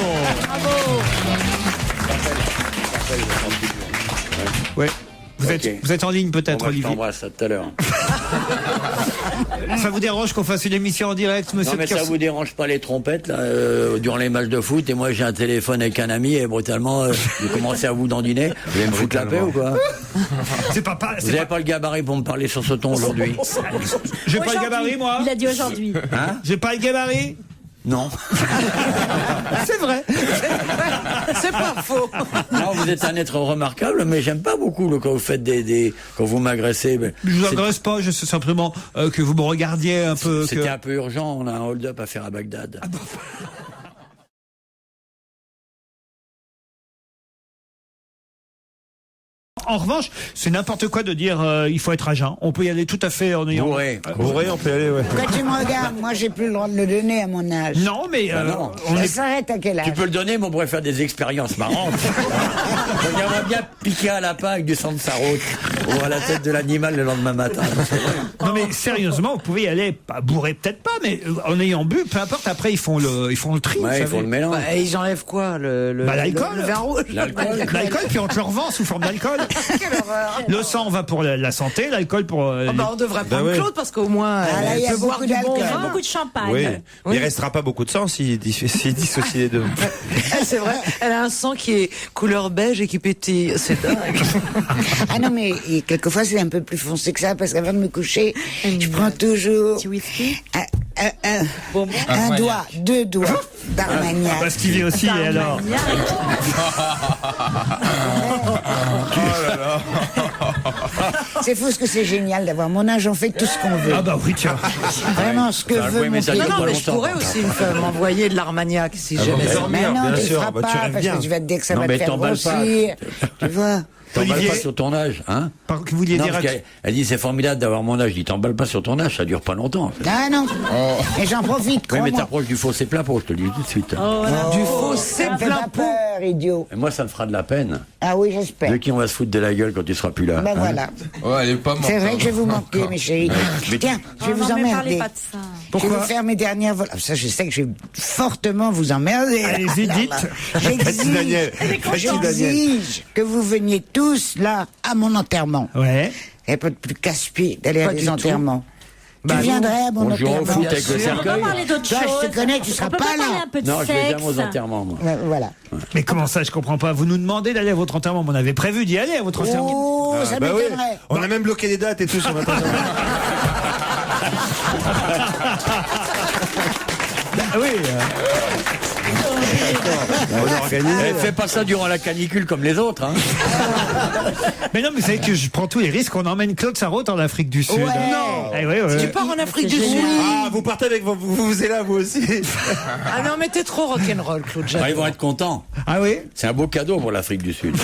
Speaker 1: Ouais. Vous êtes en ligne peut-être,
Speaker 4: Bon, bah, je
Speaker 1: Olivier.
Speaker 4: t'embrasse, à tout à l'heure.
Speaker 1: Ça vous dérange qu'on fasse une émission en direct, monsieur
Speaker 4: Non, mais
Speaker 1: de
Speaker 4: ça
Speaker 1: Kersauzon?
Speaker 4: vous dérange pas les trompettes, là, durant les matchs de foot, et moi j'ai un téléphone avec un ami, et brutalement, j'ai commencé à vous dandiner. Vous allez me foutre la paix ou quoi?
Speaker 1: C'est pas,
Speaker 4: Vous n'avez pas le gabarit pour me parler sur ce ton aujourd'hui?
Speaker 1: J'ai pas le gabarit, moi.
Speaker 11: Il a dit aujourd'hui.
Speaker 4: Hein?
Speaker 1: J'ai pas le gabarit.
Speaker 4: Non.
Speaker 1: C'est vrai.
Speaker 5: C'est pas faux.
Speaker 4: Non, vous êtes un être remarquable, mais j'aime pas beaucoup quand vous faites quand vous m'agressez.
Speaker 1: Je vous agresse pas, je sais simplement que vous me regardiez un peu.
Speaker 4: C'était un peu urgent, on a un hold-up à faire à Bagdad.
Speaker 1: En revanche, c'est n'importe quoi de dire il faut être à jeun. On peut y aller tout à fait en ayant.
Speaker 3: Bourré, on peut y aller, ouais.
Speaker 2: Pourquoi tu me regardes? Moi, j'ai plus le droit de le donner à mon âge.
Speaker 1: Non, mais
Speaker 4: non.
Speaker 2: Ça s'arrête à quel âge?
Speaker 4: Tu peux le donner, mais on pourrait faire des expériences marrantes. J'aimerais bien piquer un lapin avec du sang de sarraute ou à la tête de l'animal le lendemain matin.
Speaker 1: Non mais sérieusement, vous pouvez y aller, pas bourré peut-être pas, mais en ayant bu, peu importe. Après ils font le tri. vous
Speaker 4: Ouais, ils
Speaker 1: savez.
Speaker 4: font le mélange.
Speaker 5: Bah, ils enlèvent quoi
Speaker 1: l'alcool.
Speaker 5: le vin rouge.
Speaker 1: L'alcool qui entre leur vent sous forme d'alcool.
Speaker 5: Quelle horreur.
Speaker 1: Le sang va pour la santé, l'alcool pour.
Speaker 5: Ah bah, on devrait prendre
Speaker 3: ouais.
Speaker 5: Claude parce qu'au moins
Speaker 2: Ah, là, il y a
Speaker 5: elle peut boire
Speaker 2: beaucoup
Speaker 5: du bon
Speaker 2: d'alcool.
Speaker 5: vin.
Speaker 11: Beaucoup de champagne.
Speaker 3: Oui. Il restera pas beaucoup de sang s'il dissocie les deux.
Speaker 5: C'est vrai, elle a un sang qui est couleur beige et qui pétille. C'est dingue.
Speaker 2: Ah non, mais quelquefois, c'est un peu plus foncé que ça, parce qu'avant de me coucher, je prends toujours
Speaker 11: Petit whisky.
Speaker 2: un doigt, 2 doigts d'Armagnac.
Speaker 1: Bah, Stevie aussi, et alors.
Speaker 11: Armagnac.
Speaker 3: Oh là là.
Speaker 2: C'est fou ce que c'est génial d'avoir mon âge, on fait tout ce qu'on veut.
Speaker 1: Ah bah oui, tiens.
Speaker 2: Vraiment ce que veut mon
Speaker 4: ça
Speaker 2: pays.
Speaker 4: dure
Speaker 5: Non,
Speaker 4: pas
Speaker 5: mais je
Speaker 4: longtemps.
Speaker 5: pourrais aussi m'envoyer de l'Armagnac si jamais ça.
Speaker 2: Mais non,
Speaker 3: bien
Speaker 2: tu le
Speaker 3: sûr,
Speaker 2: feras
Speaker 3: bah,
Speaker 2: pas,
Speaker 3: tu rêves
Speaker 2: parce
Speaker 3: bien.
Speaker 2: que tu vas te dire que ça
Speaker 4: Non,
Speaker 2: va
Speaker 4: mais
Speaker 2: te faire
Speaker 4: t'emballes pas.
Speaker 2: grossir. Tu vois.
Speaker 4: T'emballes
Speaker 1: Olivier.
Speaker 4: pas sur ton âge, hein?
Speaker 1: Que vous vouliez
Speaker 4: Non,
Speaker 1: dire
Speaker 4: parce elle dit c'est formidable d'avoir mon âge. Je dis t'emballes pas sur ton âge, ça dure pas longtemps.
Speaker 2: Ah non. Et j'en profite,
Speaker 4: Oui, mais
Speaker 2: crois-moi.
Speaker 4: t'approches du fossé plein pot, je te le dis tout de suite.
Speaker 5: Du fossé
Speaker 2: Ça me fait
Speaker 5: plein
Speaker 2: pas
Speaker 5: pot.
Speaker 2: peur, idiot.
Speaker 4: Et moi, ça me fera de la peine.
Speaker 2: Ah oui, j'espère.
Speaker 4: De qui on va se foutre de la gueule quand tu seras plus là.
Speaker 2: Ben
Speaker 4: hein.
Speaker 2: voilà.
Speaker 6: Oh, elle est pas morte.
Speaker 2: C'est vrai
Speaker 6: hein.
Speaker 2: que je vais vous manquer, mes chéris. Tiens, je vais vous
Speaker 11: non, mais parlez
Speaker 2: emmerder.
Speaker 11: pas de ça.
Speaker 2: Je vais vous faire mes dernières vols. Ça, je sais que je vais fortement vous emmerder.
Speaker 1: Allez-y,
Speaker 2: Alors
Speaker 1: dites.
Speaker 2: là,
Speaker 3: Cathy Daniel.
Speaker 2: J'exige que vous veniez tous là à mon enterrement.
Speaker 1: Ouais.
Speaker 2: Il n'y a pas de plus casse-pied d'aller à
Speaker 5: Pas
Speaker 2: des
Speaker 5: du tout.
Speaker 2: enterrements.
Speaker 1: Bah,
Speaker 2: Tu viendrais à mon
Speaker 4: On jouera au
Speaker 2: enterrement.
Speaker 4: foot avec le
Speaker 11: On peut pas
Speaker 4: cercueil.
Speaker 11: parler d'autre
Speaker 2: Toi,
Speaker 11: chose.
Speaker 2: je te connais, tu seras
Speaker 11: On peut
Speaker 2: pas
Speaker 11: parler
Speaker 2: là.
Speaker 11: un peu de
Speaker 4: Non, je vais jamais aux
Speaker 11: sexe.
Speaker 4: enterrements, moi.
Speaker 2: Voilà.
Speaker 1: Mais comment ça, je comprends pas. Vous nous demandez d'aller à votre enterrement. On avait prévu d'y aller à votre enterrement.
Speaker 2: Oh, ça
Speaker 3: Bah oui.
Speaker 2: m'étonnerait.
Speaker 3: On a même bloqué les dates et tout sur notre
Speaker 1: Ah oui.
Speaker 3: On a organisé.
Speaker 4: Elle fait pas ça durant la canicule comme les autres, hein.
Speaker 1: Mais non, mais vous savez que je prends tous les risques. On emmène Claude Sarraute en Afrique du Sud.
Speaker 2: Ouais.
Speaker 5: Non.
Speaker 1: Eh oui, oui.
Speaker 5: Tu pars en Afrique du Sud.
Speaker 3: Ah, vous partez avec vous êtes là, vous aussi.
Speaker 5: Ah non, mais t'es trop rock'n'roll, Claude.
Speaker 4: Bah, ils vont être contents.
Speaker 1: Ah oui.
Speaker 4: C'est un beau cadeau pour l'Afrique du Sud.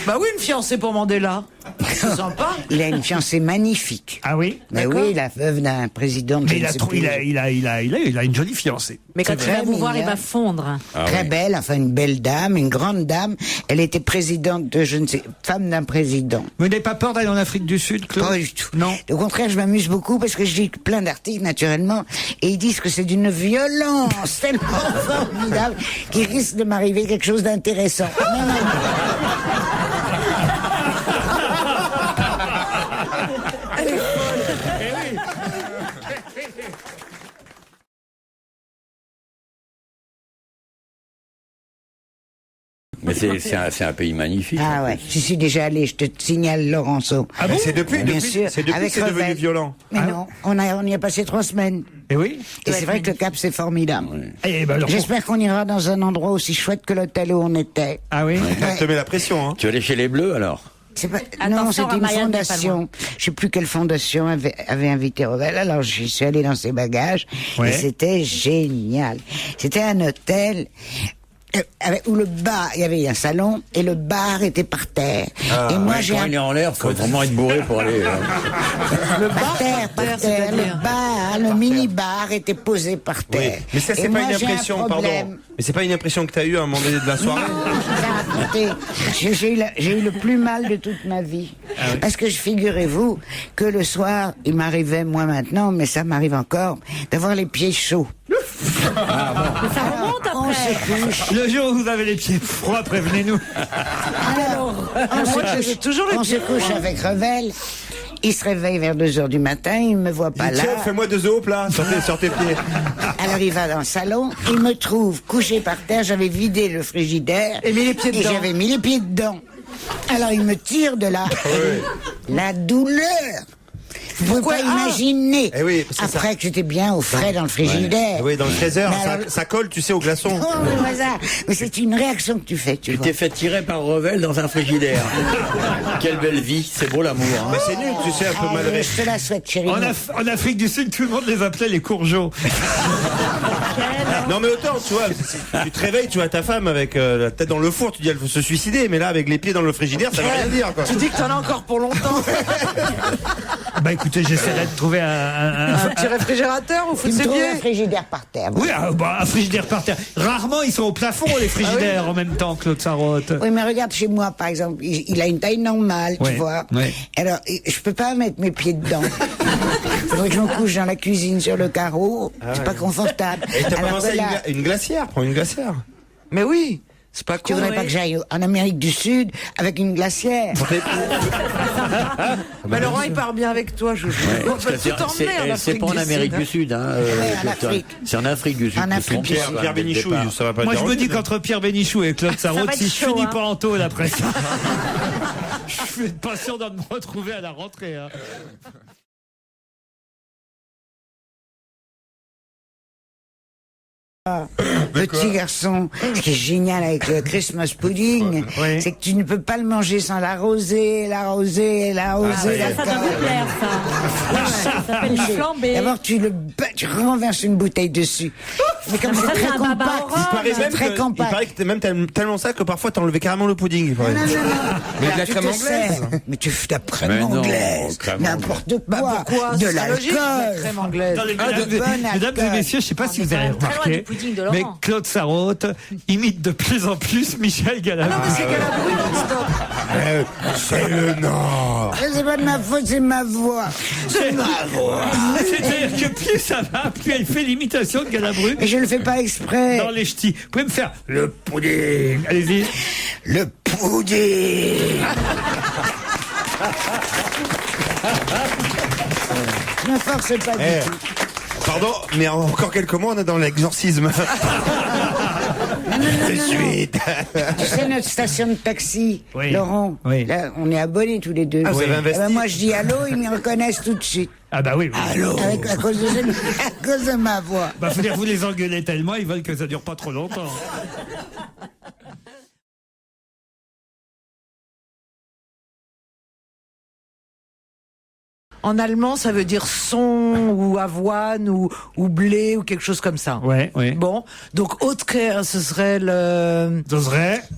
Speaker 5: Bah oui, une fiancée pour Mandela. C'est sympa.
Speaker 2: Il a une fiancée magnifique.
Speaker 1: Ah oui.
Speaker 2: Mais oui, la veuve d'un président. de
Speaker 1: Mais
Speaker 2: je
Speaker 1: il
Speaker 2: ne
Speaker 1: a,
Speaker 2: sais
Speaker 1: trop-
Speaker 2: plus.
Speaker 1: il a une jolie fiancée.
Speaker 11: Mais quand il
Speaker 2: vrai,
Speaker 11: va vous voir, il
Speaker 2: mignonne.
Speaker 11: va fondre.
Speaker 2: Très belle, enfin une belle dame, une grande dame. Elle était présidente de, je ne sais, femme d'un président.
Speaker 1: Vous n'avez pas peur d'aller en Afrique du Sud, Claude?
Speaker 2: Pas du tout.
Speaker 1: Non.
Speaker 2: Au contraire, je m'amuse beaucoup parce que je lis plein d'articles, naturellement, et ils disent que c'est d'une violence tellement formidable qu'il risque de m'arriver quelque chose d'intéressant. Non, non.
Speaker 4: Mais c'est un pays magnifique.
Speaker 2: Ah ouais, j'y suis déjà allé, je te signale, Laurenceau.
Speaker 1: Ah bon?
Speaker 3: C'est depuis,
Speaker 2: Bien sûr,
Speaker 3: c'est depuis
Speaker 2: avec
Speaker 3: que c'est devenu
Speaker 2: Revel.
Speaker 3: violent.
Speaker 2: Mais non, on y a passé 3 semaines.
Speaker 1: Eh oui.
Speaker 2: Et c'est vrai que le Cap, c'est formidable.
Speaker 1: Eh ben alors,
Speaker 2: J'espère qu'on ira dans un endroit aussi chouette que l'hôtel où on était.
Speaker 1: Ah oui.
Speaker 3: On te met la pression, hein.
Speaker 4: Tu vas aller chez les Bleus, alors?
Speaker 2: C'est pas,
Speaker 11: Attention,
Speaker 2: non, c'était une
Speaker 11: Ramayane n'est pas
Speaker 2: fondation. Je sais plus quelle fondation avait invité Revel. Alors, je suis allé dans ses bagages.
Speaker 1: Ouais.
Speaker 2: Et c'était génial. C'était un hôtel. Où le bar, il y avait un salon et le bar était par terre. Et moi
Speaker 4: Ouais,
Speaker 2: j'ai
Speaker 4: quand il est en l'air, faut vraiment être bourré pour aller.
Speaker 2: par terre,
Speaker 5: c'est-à-dire
Speaker 2: le bar, le mini-bar était posé par
Speaker 3: Oui.
Speaker 2: terre.
Speaker 3: Mais ça,
Speaker 2: Et
Speaker 3: c'est pas
Speaker 2: moi,
Speaker 3: une
Speaker 2: j'ai un
Speaker 3: impression,
Speaker 2: problème.
Speaker 3: pardon. Mais c'est pas une impression que t'as eu à un moment donné de la soirée.
Speaker 2: J'ai eu le plus mal de toute ma vie. Parce que figurez-vous que le soir, il m'arrivait, moi maintenant, mais ça m'arrive encore, d'avoir les pieds chauds.
Speaker 11: Ça remonte
Speaker 2: On
Speaker 11: après.
Speaker 2: se couche.
Speaker 1: Le jour où vous avez les pieds froids, prévenez-nous.
Speaker 2: On se couche avec Revel. Il se réveille vers 2h du matin, il me voit pas là.
Speaker 3: Tiens, fais-moi 2 œufs au plat sur tes pieds.
Speaker 2: Alors il va dans le salon, il me trouve couché par terre, j'avais vidé le frigidaire.
Speaker 5: Et mis les pieds dedans.
Speaker 2: j'avais mis les pieds dedans. Alors il me tire de là. La douleur. Vous pouvez pas imaginer.
Speaker 3: Eh oui, parce que
Speaker 2: après que j'étais bien au frais dans le frigidaire.
Speaker 3: Oui, dans le fraiseur,
Speaker 2: Mais alors-
Speaker 3: ça colle, tu sais, au glaçon.
Speaker 2: Oh, mais voilà. Mais c'est une réaction que tu fais, tu
Speaker 4: Tu
Speaker 2: vois.
Speaker 4: t'es fait tirer par Revel dans un frigidaire. Quelle belle vie, c'est beau l'amour. Hein.
Speaker 3: Mais c'est nul, tu sais, un peu
Speaker 2: Ah,
Speaker 3: malgré.
Speaker 2: je te la souhaite, chérie.
Speaker 1: En Afrique du Sud, tout le monde les appelait les courgeaux.
Speaker 3: Non mais autant, tu vois, tu te réveilles, tu vois ta femme avec la tête dans le four, tu dis elle veut se suicider, mais là avec les pieds dans le frigidaire, ça veut rien dire quoi.
Speaker 5: Tu dis que t'en as encore pour longtemps.
Speaker 1: Bah écoutez, j'essaierai de trouver
Speaker 5: Un petit réfrigérateur ou
Speaker 2: Tu
Speaker 5: fout
Speaker 2: me
Speaker 5: ses
Speaker 2: trouves un
Speaker 5: pieds.
Speaker 2: frigidaire par terre.
Speaker 1: Oui, un frigidaire par terre. Rarement, ils sont au plafond, les frigidaires, en même temps, Claude Sarraute.
Speaker 2: Oui, mais regarde chez moi, par exemple, il a une taille normale,
Speaker 1: Ouais,
Speaker 2: tu vois.
Speaker 1: ouais.
Speaker 2: Alors, je peux pas mettre mes pieds dedans. Il faudrait que je me couche dans la cuisine sur le carreau. C'est pas confortable.
Speaker 3: Et t'as pas
Speaker 2: Alors
Speaker 3: pensé
Speaker 2: que
Speaker 3: à
Speaker 2: là,
Speaker 3: une glacière, prends une glacière.
Speaker 5: Mais oui, c'est pas
Speaker 2: tu
Speaker 5: con.
Speaker 2: voudrais pas que j'aille en Amérique du Sud avec une glacière.
Speaker 5: Bah Laurent, il part bien avec toi, Joujou. On peut tout emmener en
Speaker 4: C'est
Speaker 5: Afrique
Speaker 4: pas en Amérique du
Speaker 5: Sud.
Speaker 4: Sud, hein,
Speaker 2: en
Speaker 4: docteur.
Speaker 2: Afrique.
Speaker 4: C'est en Afrique du Sud.
Speaker 2: En Afrique du Sud.
Speaker 3: Pierre Bénichou, ça va pas
Speaker 1: Moi,
Speaker 3: te
Speaker 1: je me
Speaker 3: déranger.
Speaker 1: dis qu'entre Pierre Bénichou et Claude
Speaker 11: va
Speaker 1: Sarraute,
Speaker 11: être
Speaker 1: si je
Speaker 11: chaud,
Speaker 1: finis
Speaker 11: hein.
Speaker 1: pas en tôle après ça, je suis pas sûr de me retrouver à la rentrée. Hein.
Speaker 2: Petit garçon, ce qui est génial avec le Christmas pudding, c'est que tu ne peux pas le manger sans l'arroser.
Speaker 11: Ça doit vous plaire, ça. Ça s'appelle une flambée.
Speaker 2: D'abord, tu renverses une bouteille dessus. Mais comme c'est très compact,
Speaker 3: il paraît que t'es même tellement ça que parfois t'as enlevé carrément le pudding.
Speaker 2: Non.
Speaker 3: Mais de la crème anglaise.
Speaker 2: Mais tu fais de la crème anglaise. N'importe quoi. De l'alcool.
Speaker 5: Crème anglaise.
Speaker 1: Mesdames et messieurs, je ne sais pas si vous avez remarqué, mais Claude Sarraute imite de plus en plus Michel Galabru.
Speaker 5: Ah non, mais c'est Galabru non-stop.
Speaker 3: C'est le Nord.
Speaker 2: C'est pas de ma faute, c'est ma voix. C'est ma voix.
Speaker 1: C'est-à-dire que plus ça va, plus elle fait l'imitation de Galabru.
Speaker 2: Et je le fais pas exprès.
Speaker 1: Dans les ch'tis. Vous pouvez me faire le pudding. Allez-y.
Speaker 2: Le pudding. Je me force pas du tout.
Speaker 3: Pardon, mais encore quelques mois, on est dans l'exorcisme. De suite.
Speaker 2: Tu sais, notre station de taxi, Laurent, là, on est abonnés tous les deux.
Speaker 3: Vous avez investi.
Speaker 2: Moi, je dis allô, ils me reconnaissent tout de suite.
Speaker 1: Ah bah oui.
Speaker 2: Allô. À cause de ma voix.
Speaker 1: Bah faut dire, vous les engueulez tellement, ils veulent que ça dure pas trop longtemps.
Speaker 5: En allemand, ça veut dire son ou avoine ou blé ou quelque chose comme ça.
Speaker 1: Ouais.
Speaker 5: Bon, donc Haute-Care, ce serait le...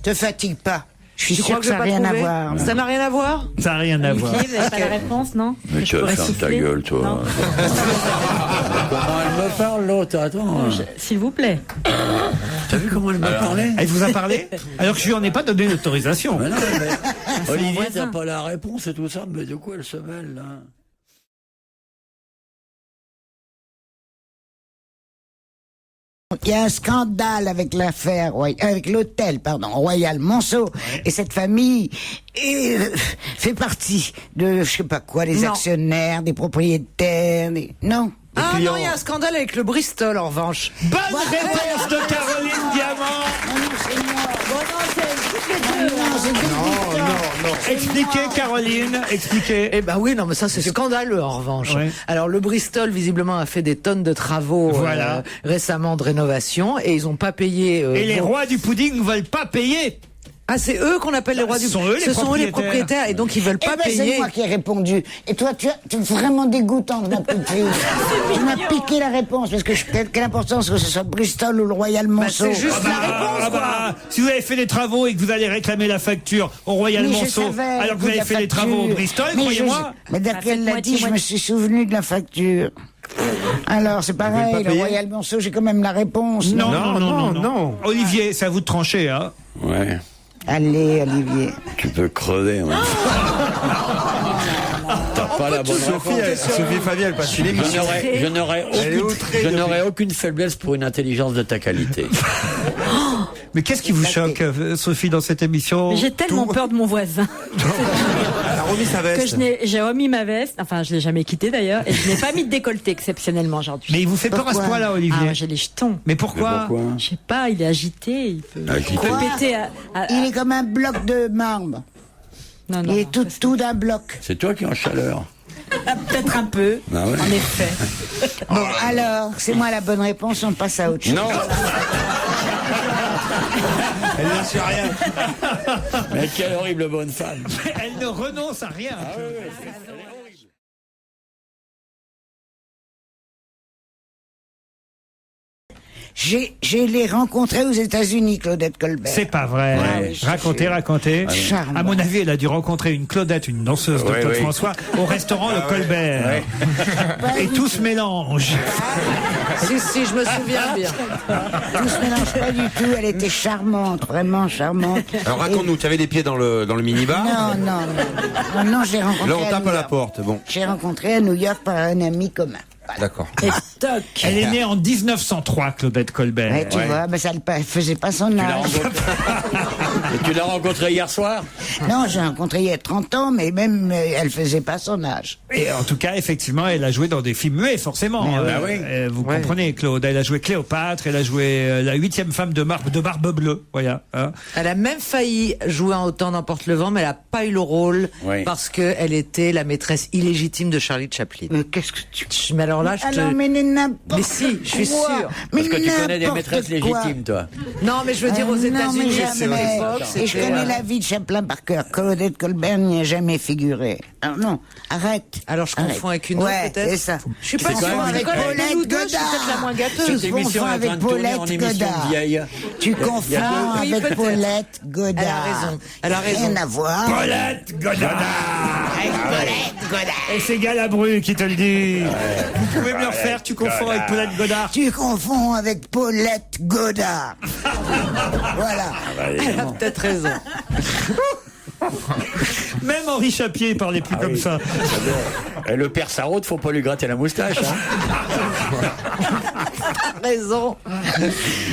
Speaker 2: Te fatigue pas. Je suis
Speaker 5: Tu
Speaker 2: sûr
Speaker 5: crois
Speaker 2: que ça n'a rien à voir.
Speaker 5: Ça n'a rien à voir?
Speaker 1: Ça n'a rien à voir.
Speaker 11: Vous n'avez pas la réponse, non?
Speaker 4: Mais tu vas fermer ta gueule, toi. Comment elle me parle, l'autre? Attends.
Speaker 11: S'il vous plaît.
Speaker 4: T'as vu comment elle m'a parlé?
Speaker 1: Elle vous a parlé? Alors que je lui en ai pas donné l'autorisation.
Speaker 4: Mais non, mais Olivier, t'as pas la réponse et tout ça, mais de quoi elle se mêle, là?
Speaker 2: Il y a un scandale avec l'affaire, avec l'hôtel, Royal Monceau. Et cette famille fait partie de, je sais pas quoi, des actionnaires, des propriétaires, Non.
Speaker 5: Ah non, il y a un scandale avec le Bristol, en revanche.
Speaker 1: Bonne réponse de Caroline Diamant. Expliquez, Caroline, expliquez.
Speaker 5: Eh ben oui, non, mais ça c'est scandaleux en revanche. Ouais. Alors le Bristol visiblement a fait des tonnes de travaux récemment de rénovation et ils n'ont pas payé.
Speaker 1: Et les rois du pudding ne veulent pas payer.
Speaker 5: Ah, c'est eux qu'on appelle les rois du pudding. Ce sont eux les propriétaires et donc ils veulent pas payer.
Speaker 2: C'est moi qui ai répondu. Et toi, tu es vraiment dégoûtante, ma petite fille. Tu m'as piqué la réponse parce que quelle importance que ce soit Bristol ou le Royal Monceau.
Speaker 5: C'est juste la réponse, quoi.
Speaker 1: Si vous avez fait des travaux et que vous allez réclamer la facture au Royal Monceau, alors que vous avez fait des travaux au Bristol, croyez-moi.
Speaker 2: Mais dès qu'elle l'a dit, je me suis souvenu de la facture. Alors, c'est pareil, le Royal Monceau, j'ai quand même la réponse.
Speaker 1: Non. Olivier, c'est à vous de trancher, hein.
Speaker 4: Ouais.
Speaker 2: Allez, Olivier.
Speaker 4: Tu peux crever, hein. T'as pas la bonne réponse.
Speaker 3: Sophie Favier, elle passe une émission.
Speaker 4: Je n'aurais aucune faiblesse pour une intelligence de ta qualité.
Speaker 1: Mais qu'est-ce qui vous choque, Sophie, dans cette émission?
Speaker 11: J'ai tellement peur de mon voisin.
Speaker 3: Elle a remis sa veste.
Speaker 11: J'ai remis ma veste, enfin je l'ai jamais quittée d'ailleurs, et je n'ai pas mis de décolleté exceptionnellement aujourd'hui.
Speaker 1: Mais il vous fait peur à ce point-là, Olivier?
Speaker 11: Ah, j'ai les jetons.
Speaker 1: Mais pourquoi?
Speaker 11: Je sais pas, il est agité, il peut péter
Speaker 2: Il est comme un bloc de marbre.
Speaker 11: Non,
Speaker 2: il est tout d'un bloc.
Speaker 4: C'est toi qui es en chaleur.
Speaker 11: Peut-être un peu, en effet.
Speaker 2: Bon, alors, c'est moi la bonne réponse, on passe à autre chose.
Speaker 3: Non. Elle n'a su rien.
Speaker 4: Mais quelle horrible bonne femme.
Speaker 1: Elle ne renonce à rien.
Speaker 4: Ah, oui.
Speaker 2: Je l'ai rencontrée aux États-Unis, Claudette Colbert.
Speaker 1: C'est pas vrai. Racontez.
Speaker 2: Charmant.
Speaker 1: À mon avis, elle a dû rencontrer une Claudette, une danseuse de Claude François, au restaurant Le Colbert. Et tout se mélange.
Speaker 5: Si, je me souviens bien.
Speaker 2: Tout se mélange pas du tout. Elle était charmante, vraiment charmante.
Speaker 3: Alors raconte-nous, tu avais les pieds dans le minibar?
Speaker 2: Non, je l'ai rencontrée.
Speaker 3: Là, on tape à la porte. Bon.
Speaker 2: J'ai rencontré à New York par un ami commun.
Speaker 3: D'accord.
Speaker 11: Et toc.
Speaker 1: Elle est née en 1903, Claudette Colbert.
Speaker 2: Ouais, tu vois, mais elle faisait pas son âge.
Speaker 4: Et tu l'as rencontrée hier soir?
Speaker 2: Non, j'ai rencontré il y a 30 ans, mais même elle faisait pas son âge.
Speaker 1: Et en tout cas, effectivement, elle a joué dans des films muets, forcément. Vous comprenez, Claude. Elle a joué Cléopâtre, elle a joué la 8e femme de Barbe Bleue. Voilà. Hein.
Speaker 5: Elle a même failli jouer en Autant n'emporte le vent, mais elle a pas eu le rôle parce que elle était la maîtresse illégitime de Charlie Chaplin.
Speaker 2: Mais qu'est-ce que tu...
Speaker 5: Mais alors alors là,
Speaker 2: mais n'importe
Speaker 5: Mais si, je suis
Speaker 2: quoi.
Speaker 5: sûre.
Speaker 2: Mais
Speaker 4: Parce que tu connais des
Speaker 2: n'importe
Speaker 4: maîtresses
Speaker 2: quoi.
Speaker 4: légitimes, toi.
Speaker 5: Non, mais je veux dire, aux
Speaker 2: Non,
Speaker 5: États-Unis,
Speaker 2: mais
Speaker 5: à cette
Speaker 2: jamais.
Speaker 5: époque,
Speaker 2: Et je
Speaker 5: c'était,
Speaker 2: connais la vie de Chaplin par cœur. Claudette Colbert n'y a jamais figuré. Alors non, arrête.
Speaker 5: Alors je
Speaker 2: Arrête.
Speaker 5: confonds avec une autre,
Speaker 2: Ouais,
Speaker 5: peut-être.
Speaker 2: c'est ça.
Speaker 5: Je suis pas
Speaker 4: C'est quand
Speaker 5: sûre.
Speaker 4: même
Speaker 5: Avec
Speaker 2: avec
Speaker 5: Paulette
Speaker 2: Paulette
Speaker 5: Godard, je suis peut-être la moins gâteuse.
Speaker 4: Cette
Speaker 2: Tu
Speaker 4: émission
Speaker 2: confonds
Speaker 4: est en train
Speaker 2: avec
Speaker 4: de tourner en
Speaker 2: Paulette
Speaker 4: émission
Speaker 2: Godard.
Speaker 4: vieille.
Speaker 2: Tu confonds
Speaker 5: Oui,
Speaker 2: avec
Speaker 5: peut-être.
Speaker 2: Paulette Godard.
Speaker 5: Elle a raison. Elle a raison.
Speaker 2: Rien à voir.
Speaker 1: Paulette Godard.
Speaker 2: Avec Paulette Godard.
Speaker 1: Et c'est Galabru qui te le dit. Vous pouvez me le refaire, tu confonds avec Paulette Godard.
Speaker 2: Tu confonds avec Paulette Godard. Voilà.
Speaker 5: Elle a peut-être raison.
Speaker 1: Même Henri Chapier parlait plus comme ça.
Speaker 4: Et le père Sarraute, faut pas lui gratter la moustache. Hein.
Speaker 5: Raison.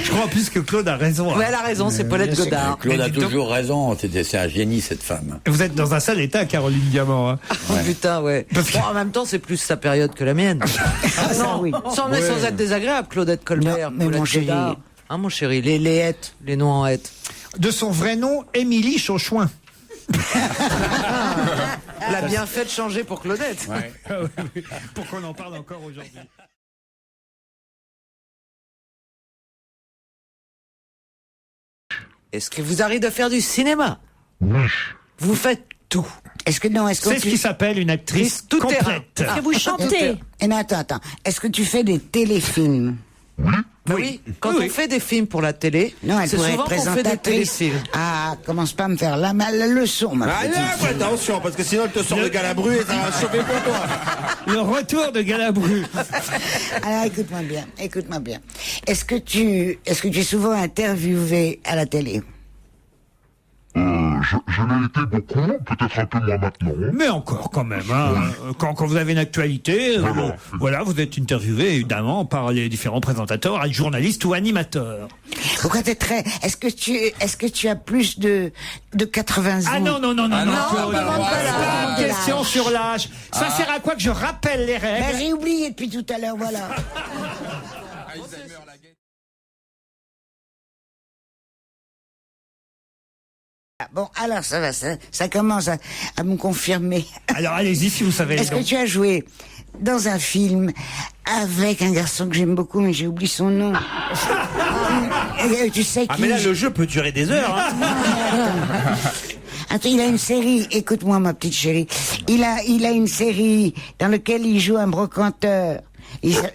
Speaker 1: Je crois en plus que Claude a raison.
Speaker 5: Oui, elle a raison, c'est Paulette Godard.
Speaker 4: Claude a
Speaker 1: Mais dis donc-
Speaker 4: toujours raison. C'est un génie, cette femme.
Speaker 1: Vous êtes dans un sale état, Caroline Diamant. Hein.
Speaker 5: Oh putain, ouais.
Speaker 1: Parce que-
Speaker 5: Bon, en même temps, c'est plus sa période que la mienne. Non,
Speaker 2: oui.
Speaker 5: sans être désagréable, Claudette Colbert.
Speaker 2: Non, mais
Speaker 5: Paulette
Speaker 2: mon chéri.
Speaker 5: Godard. Hein, mon chéri, les hêtes, les noms en hêtes.
Speaker 1: De son vrai nom, Émilie Chauchoin.
Speaker 5: Elle a bien fait de changer pour Claudette.
Speaker 1: Pour qu'on en parle encore aujourd'hui.
Speaker 5: Est-ce que vous arrivez de faire du cinéma? Vous faites tout.
Speaker 2: Est-ce que non, est-ce que
Speaker 1: C'est ce qui s'appelle une actrice
Speaker 5: Tout terrain.
Speaker 1: complète.
Speaker 11: Est-ce que vous chantez?
Speaker 2: Et non, attends. Est-ce que tu fais des téléfilms?
Speaker 5: Bah oui. Quand on fait des films pour la télé,
Speaker 2: Non, elle
Speaker 5: c'est
Speaker 2: pourrait
Speaker 5: souvent
Speaker 2: être
Speaker 5: qu'on fait des
Speaker 2: présentatrice.
Speaker 5: téléfilms.
Speaker 2: Ah, commence pas à me faire la leçon, ma
Speaker 3: Ah
Speaker 2: petite
Speaker 3: là,
Speaker 2: fille.
Speaker 3: attention, parce que sinon elle te sort de Galabru et ça va chauffer pour toi.
Speaker 1: Le retour de Galabru.
Speaker 2: Alors, écoute-moi bien. Est-ce que tu es souvent interviewé à la télé?
Speaker 12: Je l'ai été beaucoup, peut-être un peu moins maintenant.
Speaker 1: Mais encore quand même. Hein. Quand vous avez une actualité, voilà, vous êtes interviewé évidemment par les différents présentateurs, journalistes ou animateurs.
Speaker 2: Pourquoi est-ce que tu as plus de 80 ans?
Speaker 1: Ah non,
Speaker 5: non,
Speaker 1: Claude.
Speaker 5: demande pas
Speaker 1: C'est
Speaker 5: l'âge.
Speaker 1: pas une question sur l'âge. Ça sert à quoi que je rappelle les règles?
Speaker 2: Ben, j'ai oublié depuis tout à l'heure, voilà. Bon, alors ça va, ça commence à me confirmer.
Speaker 1: Alors allez-y si vous savez.
Speaker 2: Est-ce que tu as joué dans un film avec un garçon que j'aime beaucoup, mais j'ai oublié son nom? Tu sais qui?
Speaker 3: Ah mais là le jeu peut durer des heures. Hein.
Speaker 2: Attends, il a une série. Écoute-moi, ma petite chérie. Il a une série dans laquelle il joue un brocanteur.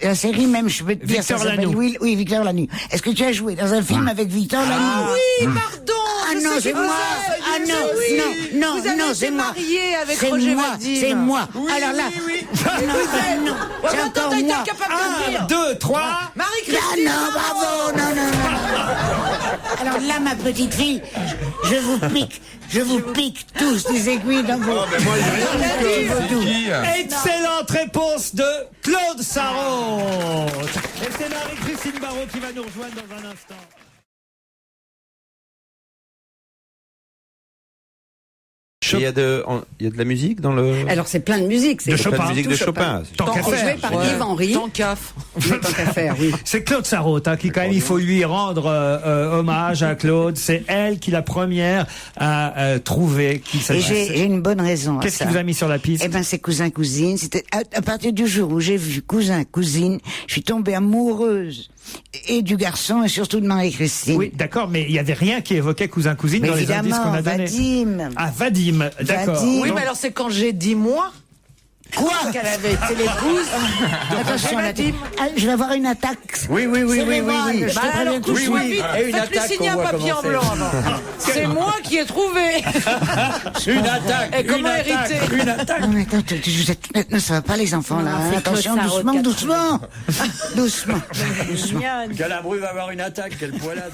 Speaker 2: La série même, je peux te dire, ça
Speaker 1: Victor
Speaker 2: s'appelle
Speaker 1: Lanoux.
Speaker 2: Oui, Victor Lanoux. Est-ce que tu as joué dans un film avec Victor Lanoux?
Speaker 5: Oui, pardon.
Speaker 2: Ah
Speaker 5: je
Speaker 2: non,
Speaker 5: sais
Speaker 2: c'est
Speaker 5: qui
Speaker 2: moi.
Speaker 5: vous êtes.
Speaker 2: Ah non,
Speaker 5: Oui.
Speaker 2: non,
Speaker 5: Vous avez
Speaker 2: non,
Speaker 5: été
Speaker 2: c'est moi.
Speaker 5: marié avec
Speaker 2: C'est
Speaker 5: Roger
Speaker 2: moi,
Speaker 5: Vadim.
Speaker 2: c'est moi.
Speaker 5: Oui,
Speaker 2: Alors là,
Speaker 5: oui.
Speaker 2: non,
Speaker 5: Ouais,
Speaker 2: c'est
Speaker 5: mais attends,
Speaker 2: encore
Speaker 5: t'as été
Speaker 2: moi.
Speaker 5: incapable de le
Speaker 1: 1,
Speaker 5: dire.
Speaker 1: 2, 3.
Speaker 2: Ah
Speaker 5: Marie-Christine.
Speaker 2: non, bravo, non. Alors là, ma petite fille, je vous pique tous des aiguilles dans vos...
Speaker 1: Excellente réponse de Claude Sarraute. Et c'est Marie-Christine Barrault qui va nous rejoindre dans un instant.
Speaker 3: Il y a de la musique dans le.
Speaker 11: Alors c'est plein de musique. C'est
Speaker 1: De
Speaker 3: Il y a plein
Speaker 1: Chopin.
Speaker 3: de musique de
Speaker 11: Tout
Speaker 3: Chopin.
Speaker 1: Tant qu'à
Speaker 11: joué
Speaker 1: faire.
Speaker 11: par Yves Henry.
Speaker 5: Tant qu'aff.
Speaker 11: Tant qu'à faire, oui.
Speaker 1: C'est Claude Sarraute qui quand même il faut lui rendre hommage à Claude. C'est elle qui la première a trouvé qu'il
Speaker 2: Et
Speaker 1: s'agissait.
Speaker 2: j'ai une bonne raison à
Speaker 1: Qu'est-ce
Speaker 2: ça.
Speaker 1: qui vous a mis sur la piste?
Speaker 2: Eh ben, c'est cousin-cousine. C'était à partir du jour où j'ai vu cousin-cousine, je suis tombée amoureuse et du garçon et surtout de Marie-Christine.
Speaker 1: Oui, d'accord, mais il n'y avait rien qui évoquait cousin-cousine
Speaker 2: Mais
Speaker 1: dans les indices qu'on
Speaker 2: évidemment,
Speaker 1: a donnés.
Speaker 2: Vadim.
Speaker 1: Ah, Vadim, d'accord.
Speaker 2: Vadim.
Speaker 5: Oui,
Speaker 1: Donc,
Speaker 5: mais alors c'est quand j'ai dit moi
Speaker 2: Quoi
Speaker 5: qu'elle avait été l'épouse.
Speaker 2: Attention, là,
Speaker 5: Vadim.
Speaker 2: je vais avoir une attaque.
Speaker 4: Oui.
Speaker 2: Cérébrale, je te
Speaker 5: Bah
Speaker 2: préviens
Speaker 5: alors
Speaker 2: tout de
Speaker 5: couche-moi
Speaker 2: suite.
Speaker 5: vite.
Speaker 4: Et une
Speaker 5: Faites-lui
Speaker 4: attaque
Speaker 5: signer
Speaker 4: qu'on
Speaker 5: un
Speaker 4: voit
Speaker 5: papier en
Speaker 4: commencer.
Speaker 5: blanc avant. C'est moi qui ai trouvé.
Speaker 4: Une attaque.
Speaker 5: Et comment
Speaker 4: une attaque,
Speaker 5: hériter
Speaker 4: Une attaque.
Speaker 2: Non, mais attends, vous êtes... Non, ça va pas les enfants là.
Speaker 11: Non,
Speaker 2: hein.
Speaker 11: c'est Claude
Speaker 2: Attention,
Speaker 11: Sarraute,
Speaker 2: doucement. Doucement.
Speaker 11: Mignonne.
Speaker 4: Galabru va avoir une attaque, quelle poilade.